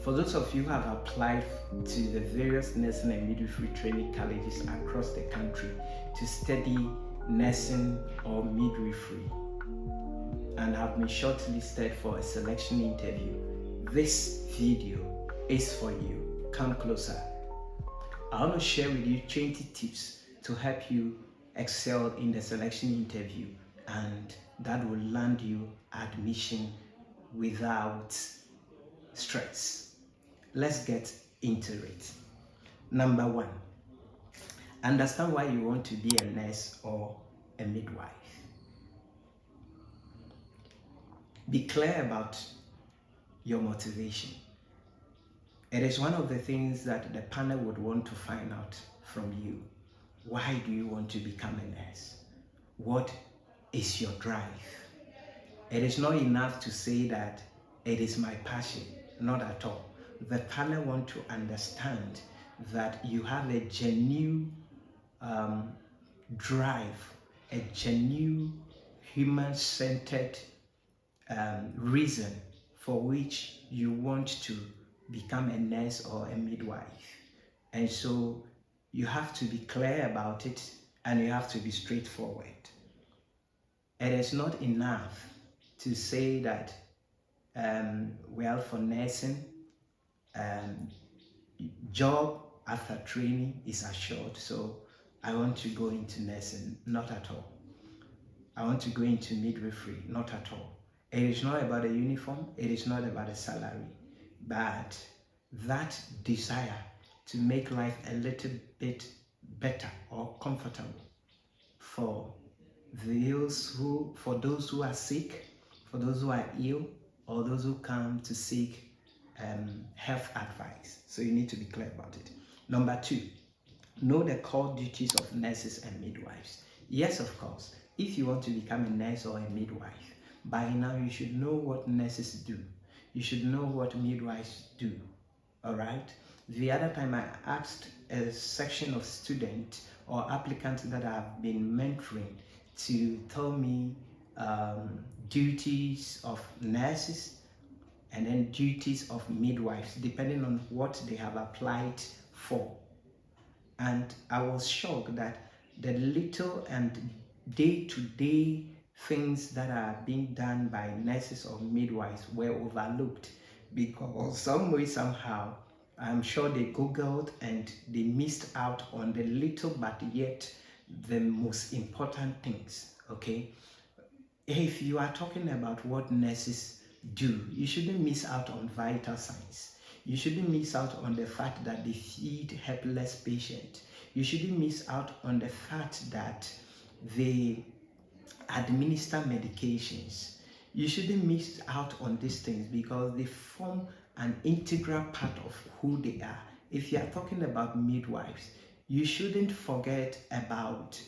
For those of you who have applied to the various nursing and midwifery training colleges across the country to study nursing or midwifery and have been shortlisted for a selection interview, this video is for you. Come closer. I want to share with you 20 tips to help you excel in the selection interview, and that will land you admission without stress. Let's get into it. Number one, understand why you want to be a nurse or a midwife. Be clear about your motivation. It is one of the things that the panel would want to find out from you. Why do you want to become a nurse? What is your drive? It is not enough to say that it is my passion, not at all. The panel want to understand that you have a genuine drive, a genuine human-centered reason for which you want to become a nurse or a midwife. And so you have to be clear about it, and you have to be straightforward. It is not enough to say that, well, for nursing, job after training is assured, so I want to go into nursing. Not at all. I want to go into midwifery. Not at all. It is not about a uniform. It is not about a salary. But that desire to make life a little bit better or comfortable for those who are sick, for those who are ill, or those who come to seek health advice. So you need to be clear about it. Number two, know the core duties of nurses and midwives. Yes, of course, if you want to become a nurse or a midwife, by now you should know what nurses do. You should know what midwives do. All right? The other time I asked a section of students or applicants that I've been mentoring to tell me duties of nurses and then duties of midwives, depending on what they have applied for. And I was shocked that the little and day-to-day things that are being done by nurses or midwives were overlooked, because some way, somehow, I'm sure they Googled and they missed out on the little but yet the most important things, okay? If you are talking about what nurses do, you shouldn't miss out on vital signs. You shouldn't miss out on the fact that they feed helpless patients. You shouldn't miss out on the fact that they administer medications. You shouldn't miss out on these things because they form an integral part of who they are. If you are talking about midwives, you shouldn't forget about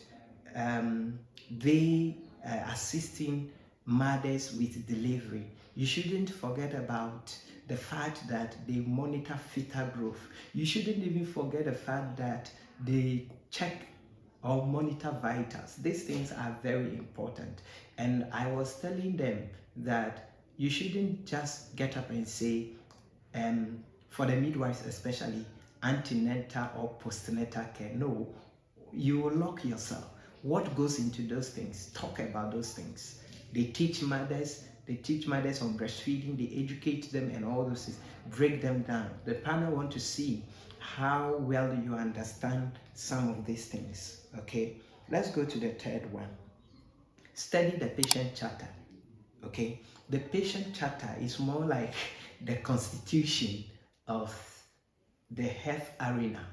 they assisting mothers with delivery. You shouldn't forget about the fact that they monitor fetal growth. You shouldn't even forget the fact that they check or monitor vitals. These things are very important. And I was telling them that you shouldn't just get up and say, for the midwives especially, antenatal or postnatal care. No, you will lock yourself. What goes into those things? Talk about those things. They teach mothers on breastfeeding, they educate them and all those things. Break them down. The panel want to see how well you understand some of these things. Okay, let's go to the third one. Study the patient charter. Okay, the patient charter is more like the constitution of the health arena,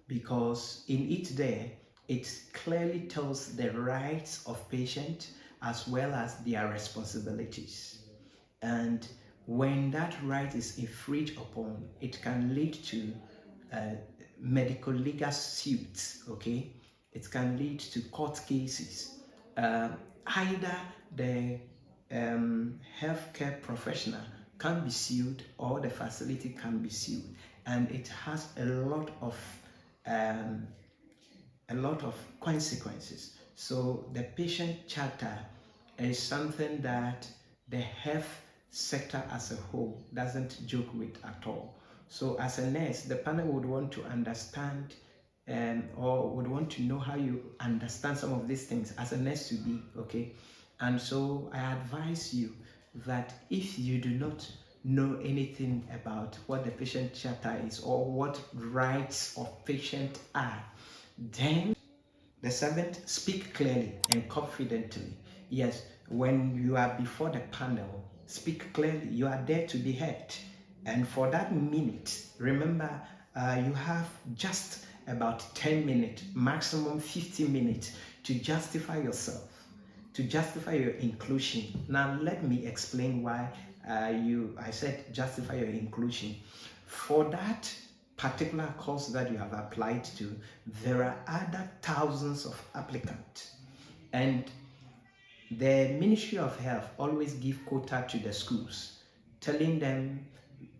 because in it there, it clearly tells the rights of patients as well as their responsibilities. And when that right is infringed upon, it can lead to medical legal suits, okay? It can lead to court cases. Either the healthcare professional can be sued or the facility can be sued, and it has a lot of consequences. So the patient charter is something that the health sector as a whole doesn't joke with at all. So as a nurse, the panel would want to understand or would want to know how you understand some of these things as a nurse to be, okay? And so I advise you that if you do not know anything about what the patient charter is or what rights of patient are, then the seventh, speak clearly and confidently. Yes, when you are before the panel, speak clearly. You are there to be heard. And for that minute, remember, you have just about 10 minutes, maximum 50 minutes to justify yourself, to justify your inclusion. Now, let me explain why I said justify your inclusion. For that particular course that you have applied to, there are other thousands of applicants. And the Ministry of Health always give quota to the schools, telling them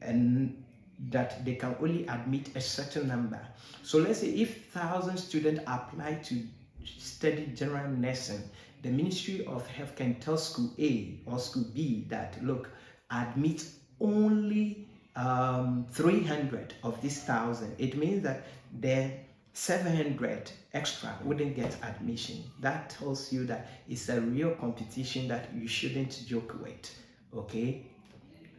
and that they can only admit a certain number. So let's say if 1,000 students apply to study general nursing, the Ministry of Health can tell school A or school B that, look, admit only 300 of this 1,000. It means that the 700 extra wouldn't get admission. That tells you that it's a real competition that you shouldn't joke with, okay?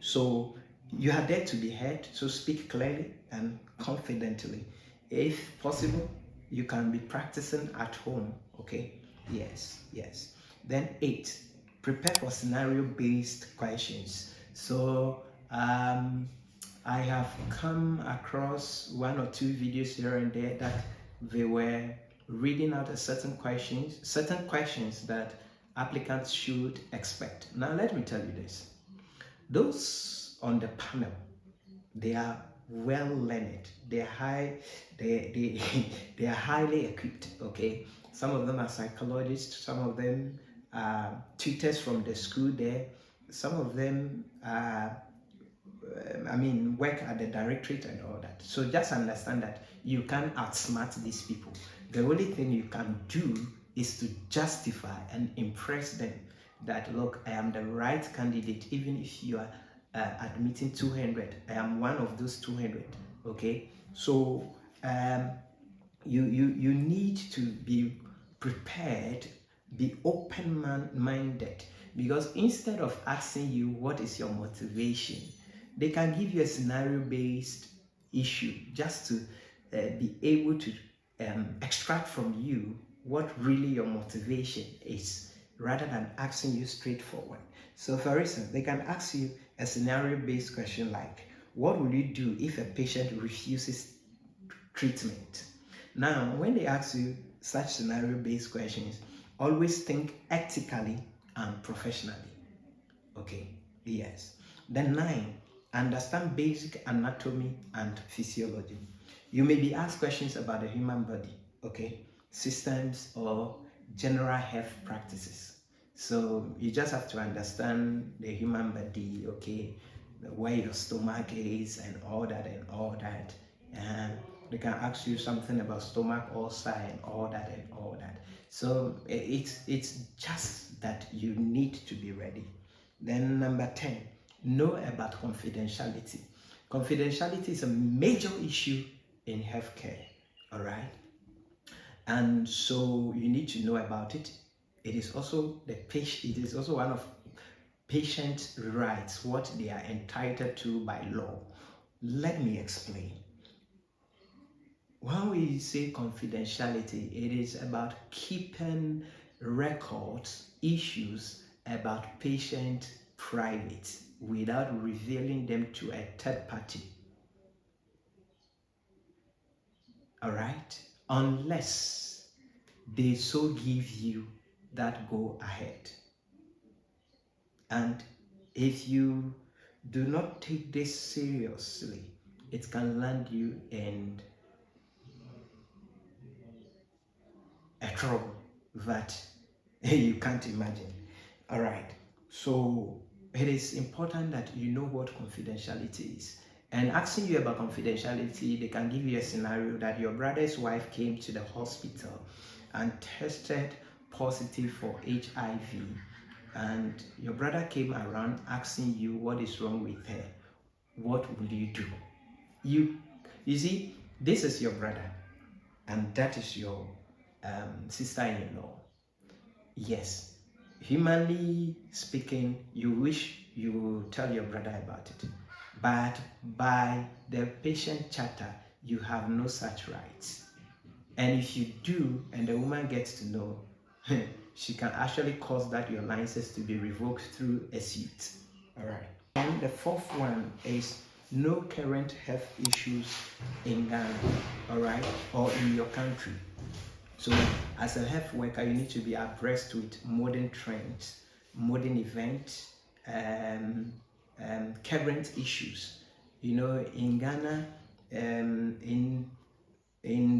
So you are there to be heard, so speak clearly and confidently. If possible, you can be practicing at home, okay? Yes, yes. Then 8, prepare for scenario-based questions. So I have come across 1 or 2 videos here and there that they were reading out a certain questions that applicants should expect. Now let me tell you this. Those on the panel, they are well learned. They are highly equipped. Okay, some of them are psychologists. Some of them are tutors from the school there. Some of them work at the directorate and all that. So just understand that you can't outsmart these people. The only thing you can do is to justify and impress them that, look, I am the right candidate, even if you are admitting 200. I am one of those 200. Okay, so you need to be prepared, be open-minded, because instead of asking you what is your motivation, they can give you a scenario-based issue just to be able to extract from you what really your motivation is, rather than asking you straightforward. So for instance, they can ask you a scenario-based question like, what will you do if a patient refuses treatment? Now, when they ask you such scenario-based questions, always think ethically and professionally. Okay, yes. Then 9, understand basic anatomy and physiology. You may be asked questions about the human body, okay, systems or general health practices. So you just have to understand the human body, okay, where your stomach is and all that and all that. And they can ask you something about stomach ulcer and all that and all that. So it's just that you need to be ready. Then number 10, know about confidentiality. Confidentiality is a major issue in healthcare, all right? And so you need to know about it. It is also one of patients' rights, what they are entitled to by law. Let me explain. When we say confidentiality, it is about keeping records, issues about patient private without revealing them to a third party. All right? Unless they so give you that go ahead. And if you do not take this seriously, it can land you in a trouble that you can't imagine. All right, so it is important that you know what confidentiality is. And asking you about confidentiality, they can give you a scenario that your brother's wife came to the hospital and tested positive for HIV, and your brother came around asking you what is wrong with her. What will you do? You see, this is your brother, and that is your sister-in-law. Yes, humanly speaking, you wish you tell your brother about it, but by the patient charter, you have no such rights. And if you do, and the woman gets to know, she can actually cause that your license to be revoked through a suit. All right. And the fourth one is no current health issues in Ghana, all right, or in your country. So as a health worker, you need to be abreast with modern trends, modern events, current issues. You know, in Ghana, in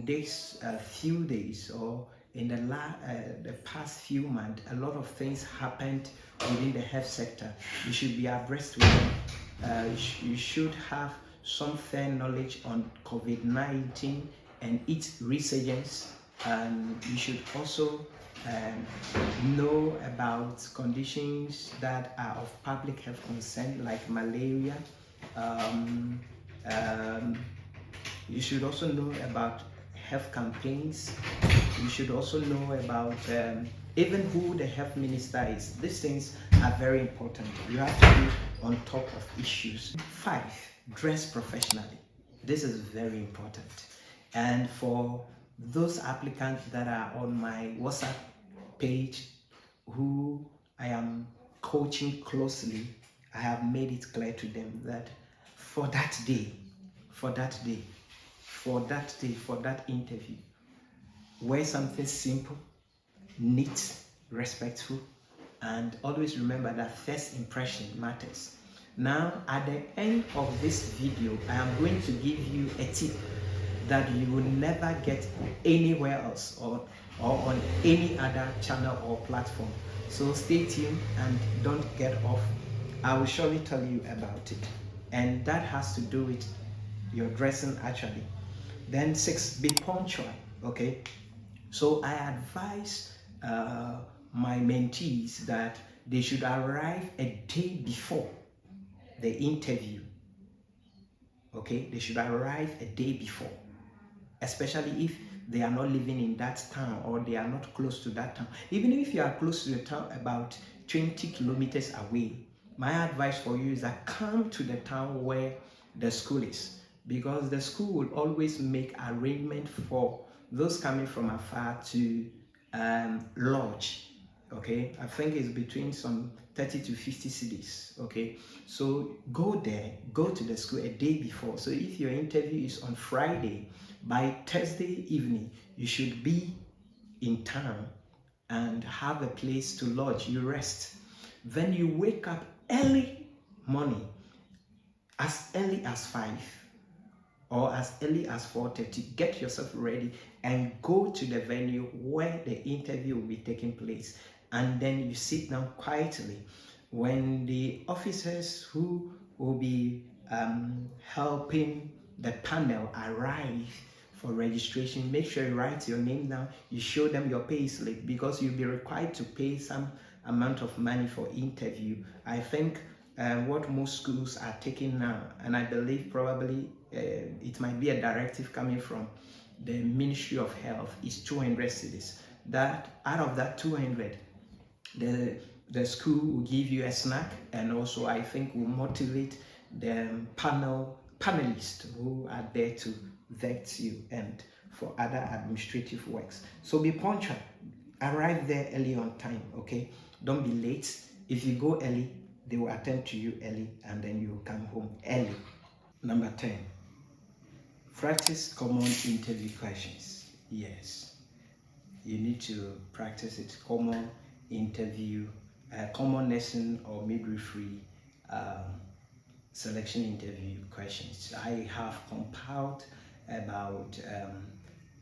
these few days or in the past few months, a lot of things happened within the health sector. You should be abreast with them. You should have some fair knowledge on COVID-19 and its resurgence. You should also know about conditions that are of public health concern, like malaria. You should also know about health campaigns. You should also know about even who the health minister is. These things are very important. You have to be on top of issues. 5, dress professionally. This is very important. And for those applicants that are on my WhatsApp page who I am coaching closely, I have made it clear to them that for that day, for that interview, wear something simple, neat, respectful, and always remember that first impression matters. Now, at the end of this video, I am going to give you a tip that you will never get anywhere else or on any other channel or platform. So stay tuned and don't get off. I will surely tell you about it. And that has to do with your dressing actually. Then 6, be punctual, okay? So I advise my mentees that they should arrive a day before the interview, okay? They should arrive a day before, especially if they are not living in that town or they are not close to that town. Even if you are close to the town, about 20 kilometers away, my advice for you is that come to the town where the school is, because the school will always make arrangement for those coming from afar to lodge. Okay, I think it's between some 30 to 50 cities. Okay, so go there, go to the school a day before. So if your interview is on Friday, by Thursday evening you should be in town and have a place to lodge. You rest, then you wake up early morning, as early as 5 or as early as 4:30. Get yourself ready and go to the venue where the interview will be taking place, and then you sit down quietly. When the officers who will be helping the panel arrive for registration, make sure you write your name down. You show them your pay slip, because you'll be required to pay some amount of money for interview. I think what most schools are taking now, and I believe probably it might be a directive coming from the Ministry of Health, is 200 cedis. That out of that 200, the school will give you a snack, and also I think will motivate the panelists who are there to vet you and for other administrative works. So be punctual, arrive there early on time, okay? Don't be late. If you go early, they will attend to you early, and then you will come home early. Number 10, practice common interview questions. Yes, you need to practice it. Common interview, common nursing or midwifery selection interview questions. I have compiled about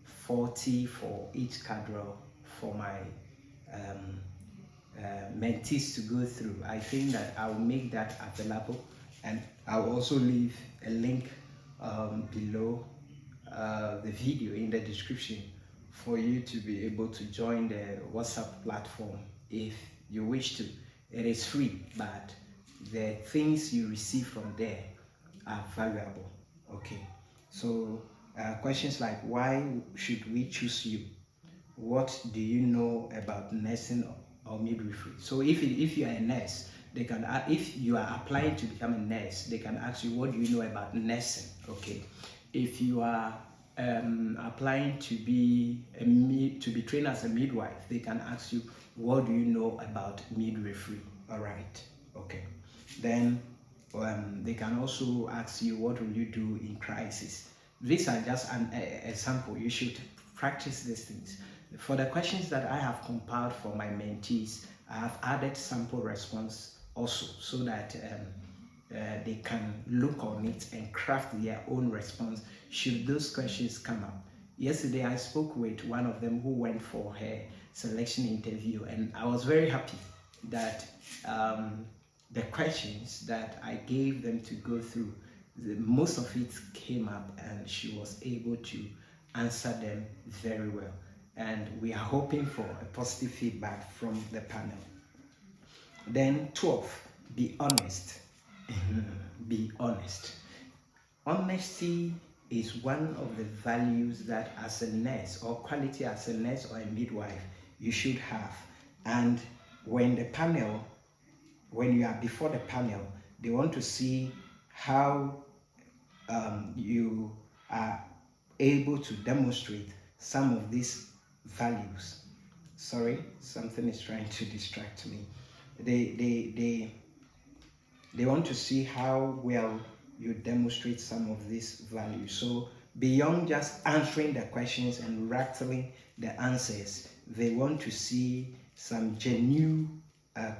40 for each cadre for my mentees to go through. I think that I will make that available, and I will also leave a link below the video in the description for you to be able to join the WhatsApp platform if you wish to. It is free, but the things you receive from there are valuable. Okay, so questions like, why should we choose you? What do you know about nursing or midwifery? So if you are a nurse, they can, if you are applying to become a nurse, they can ask you, what do you know about nursing? Okay, if you are applying to be to be trained as a midwife, they can ask you, what do you know about midwifery? All right, okay. Then they can also ask you, what will you do in crisis? These are just an example. You should practice these things. For the questions that I have compiled for my mentees, I have added sample response also, so that they can look on it and craft their own response should those questions come up. Yesterday, I spoke with one of them who went for her selection interview, and I was very happy that the questions that I gave them to go through, most of it came up, and she was able to answer them very well. And we are hoping for a positive feedback from the panel. Then 12, be honest. Be honest. Honesty is one of the values that as a nurse, or quality as a nurse or a midwife, you should have. And when you are before the panel, they want to see how you are able to demonstrate some of these values. Sorry, something is trying to distract me. They want to see how well you demonstrate some of these values. So beyond just answering the questions and rattling the answers, they want to see some genuine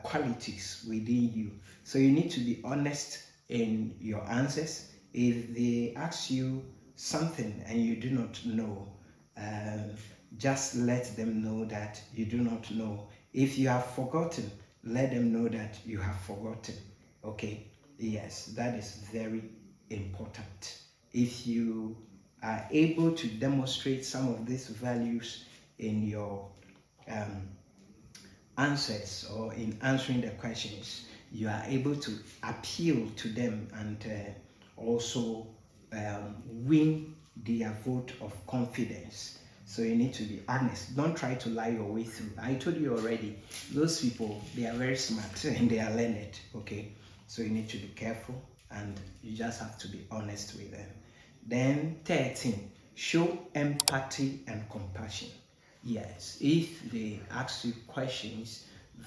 qualities within you. So you need to be honest in your answers. If they ask you something and you do not know, just let them know that you do not know. If you have forgotten, let them know that you have forgotten. Okay, yes, that is very important. If you are able to demonstrate some of these values in your answers or in answering the questions, you are able to appeal to them and also win their vote of confidence. So you need to be honest. Don't try to lie your way through. I told you already, those people, they are very smart and they are learned, okay? So you need to be careful and you just have to be honest with them. Then 13, show empathy and compassion. Yes, if they ask you questions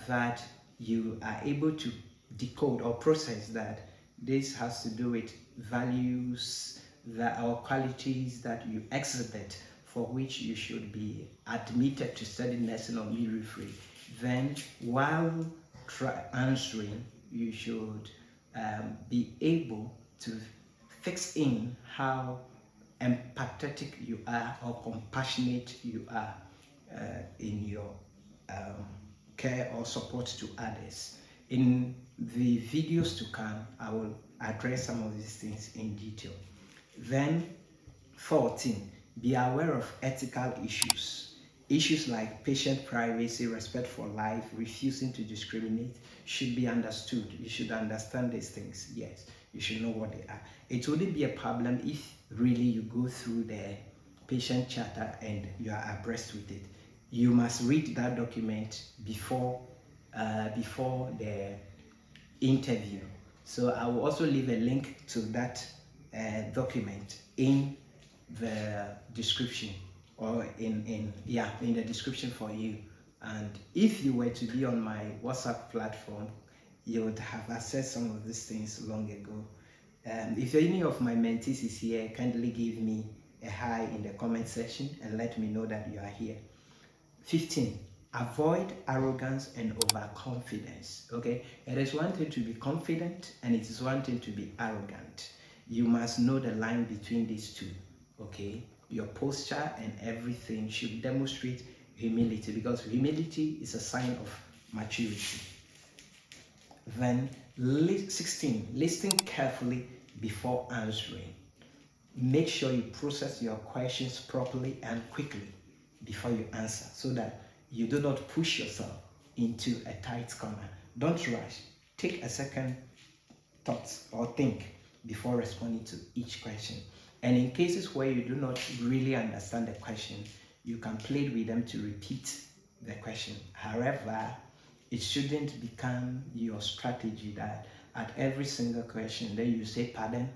that you are able to decode or process, that this has to do with values that or qualities that you exhibit for which you should be admitted to study nursing or midwifery, then while answering, you should be able to fix in how empathetic you are or compassionate you are in your care or support to others. In the videos to come, I will address some of these things in detail. Then 14, be aware of ethical issues. Issues like patient privacy, respect for life, refusing to discriminate should be understood. You should understand these things. Yes, you should know what they are. It wouldn't be a problem if really you go through the patient charter and you are abreast with it. You must read that document before the interview. So I will also leave a link to that document in the description, or in the description for you. And if you were to be on my WhatsApp platform, you would have accessed some of these things long ago. If any of my mentees is here, kindly give me a hi in the comment section and let me know that you are here. 15, avoid arrogance and overconfidence. Okay, it is one thing to be confident and it is one thing to be arrogant. You must know the line between these two. Okay, your posture and everything should demonstrate humility, because humility is a sign of maturity. Then 16, listen carefully before answering. Make sure you process your questions properly and quickly before you answer, so that you do not push yourself into a tight corner. Don't rush. Take a second thought or think before responding to each question. And in cases where you do not really understand the question, you can plead with them to repeat the question. However, it shouldn't become your strategy that at every single question, then you say, pardon.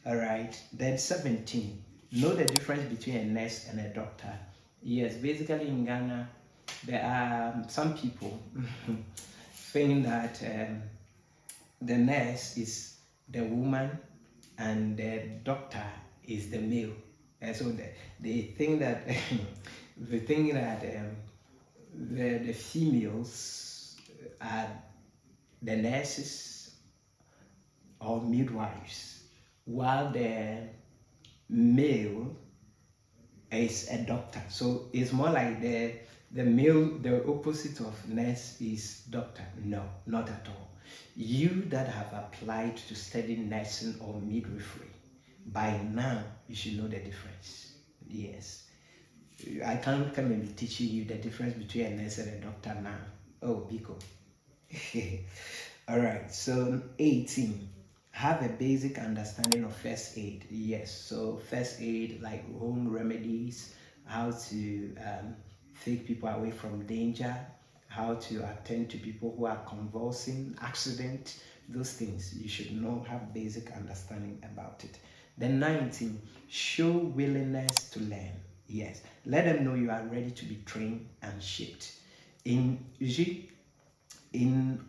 All right. Then 17, know the difference between a nurse and a doctor. Yes, basically in Ghana, there are some people think that the nurse is the woman and the doctor is the male. And so they think that the females are the nurses or midwives, while the male is a doctor. So it's more like the male, the opposite of nurse is doctor. No, not at all. You that have applied to study nursing or midwifery, by now you should know the difference. Yes. I can't come and be teaching you the difference between a nurse and a doctor now. Oh, Biko. All right, so 18, have a basic understanding of first aid. Yes, so first aid, like home remedies, how to take people away from danger, how to attend to people who are convulsing, accident, those things you should know, have basic understanding about it. Then 19, show willingness to learn. Yes, let them know you are ready to be trained and shaped. In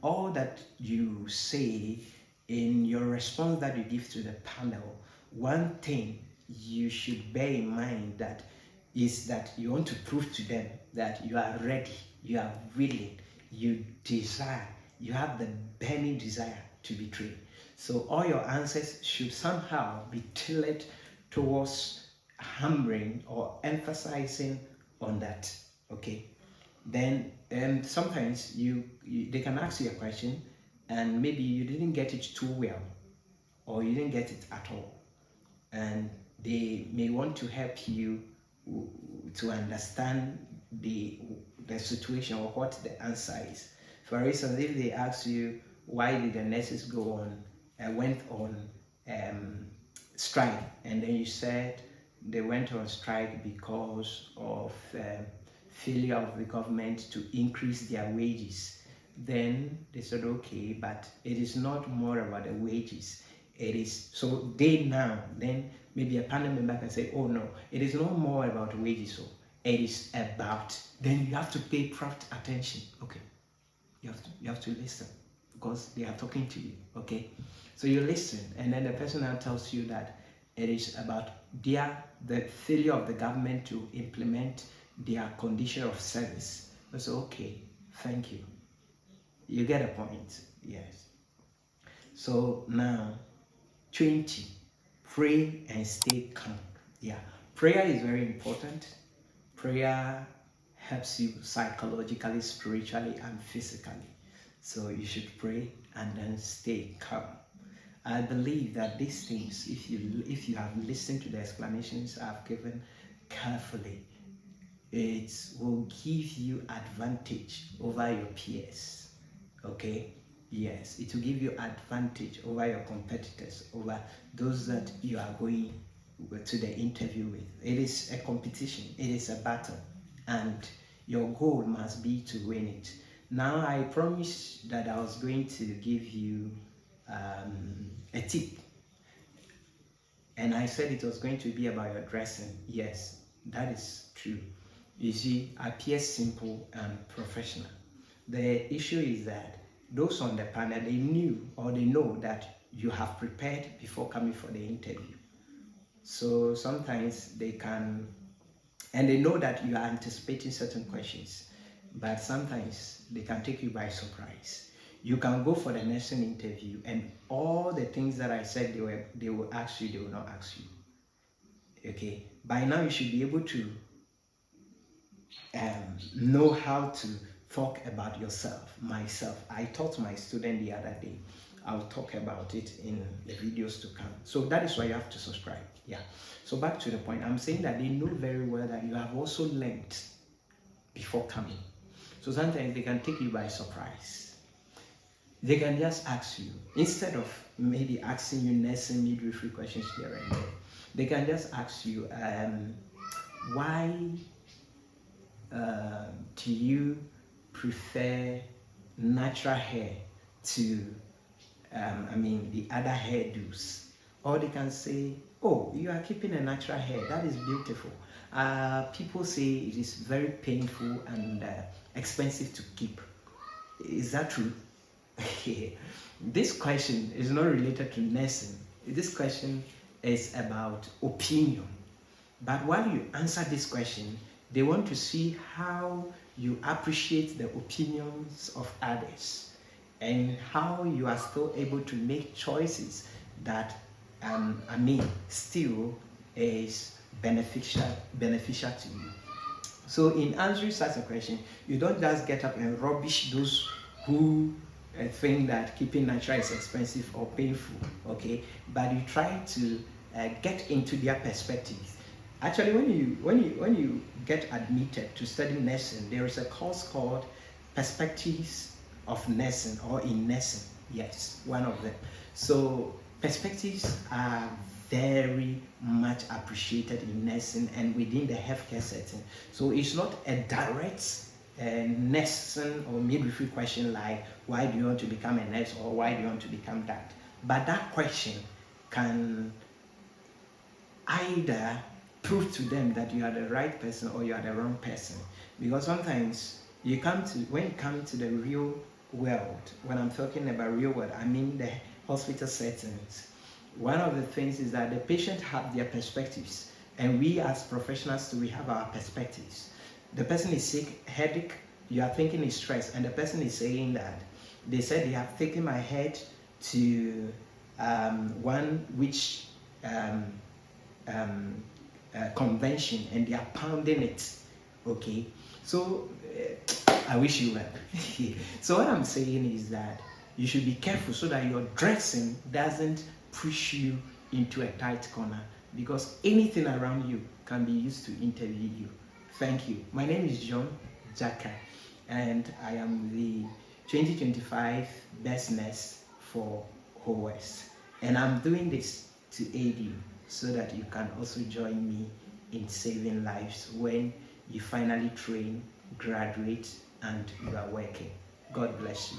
all that you say, in your response that you give to the panel, one thing you should bear in mind that is that you want to prove to them that you are ready, you are willing, you desire, you have the burning desire to be trained. So all your answers should somehow be tailored towards hammering or emphasizing on that. Okay. Then sometimes they can ask you a question and maybe you didn't get it too well or you didn't get it at all, and they may want to help you to understand the situation or what the answer is. For instance, if they ask you why did the nurses went on strike, and then you said they went on strike because of failure of the government to increase their wages, then they said, okay, but it is not more about the wages. It is, so then maybe a panel member can say, oh no, it is not more about wages, so it is about, then you have to pay prompt attention. Okay, you have to listen because they are talking to you. Okay, so you listen, and then the person now tells you that it is about the failure of the government to implement their condition of service. I say, okay, thank you. You get a point. Yes. So now 20, pray and stay calm. Yeah, prayer is very important. Prayer helps you psychologically, spiritually, and physically. So you should pray and then stay calm. I believe that these things, if you have listened to the explanations I've given carefully, it will give you advantage over your peers. Okay? Yes, it will give you advantage over your competitors, over those that you are going to the interview with. It is a competition, it is a battle, and your goal must be to win it. Now, I promised that I was going to give you a tip, and I said it was going to be about your dressing. Yes, that is true. You see, appear simple and professional. The issue is that those on the panel, they knew or they know that you have prepared before coming for the interview. So sometimes they can, and they know that you are anticipating certain questions, but sometimes they can take you by surprise. You can go for the nursing interview and all the things that I said they will ask you, they will not ask you. Okay, by now you should be able to know how to talk about yourself. Myself, I taught my student the other day. I'll talk about it in the videos to come. So that is why you have to subscribe. Yeah. So back to the point, I'm saying that they know very well that you have also learned before coming. So sometimes they can take you by surprise. They can just ask you, instead of maybe asking you nursing midwifery questions here and there. They can just ask you, why do you prefer natural hair to, the other hairdos? Or they can say, oh, you are keeping a natural hair, that is beautiful. People say it is very painful and expensive to keep. Is that true? This question is not related to nursing. This question is about opinion. But while you answer this question, they want to see how you appreciate the opinions of others and how you are still able to make choices that still is beneficial to you. So in answering such a question, you don't just get up and rubbish those who think that keeping natural is expensive or painful, okay? But you try to get into their perspectives. Actually, when you get admitted to study nursing, there is a course called Perspectives of Nursing, or in nursing. Yes, one of them. So perspectives are very much appreciated in nursing and within the healthcare setting. So it's not a direct nursing or midwifery question like, why do you want to become a nurse, or why do you want to become that? But that question can either prove to them that you are the right person or you are the wrong person. Because sometimes when you come to the real world, when I'm talking about real world, I mean the hospital settings, one of the things is that the patient have their perspectives, and we as professionals too, we have our perspectives. The person is sick, headache, you are thinking is stress, and the person is saying that they said they have taken my head to one which convention, and they are pounding it. Okay, so I wish you well. So what I'm saying is that you should be careful so that your dressing doesn't push you into a tight corner, because anything around you can be used to interview you. Thank you. My name is John Jaka, and I am the 2025 Best Nurse for Whole West. And I'm doing this to aid you so that you can also join me in saving lives when you finally train, graduate, and you are working. God bless you.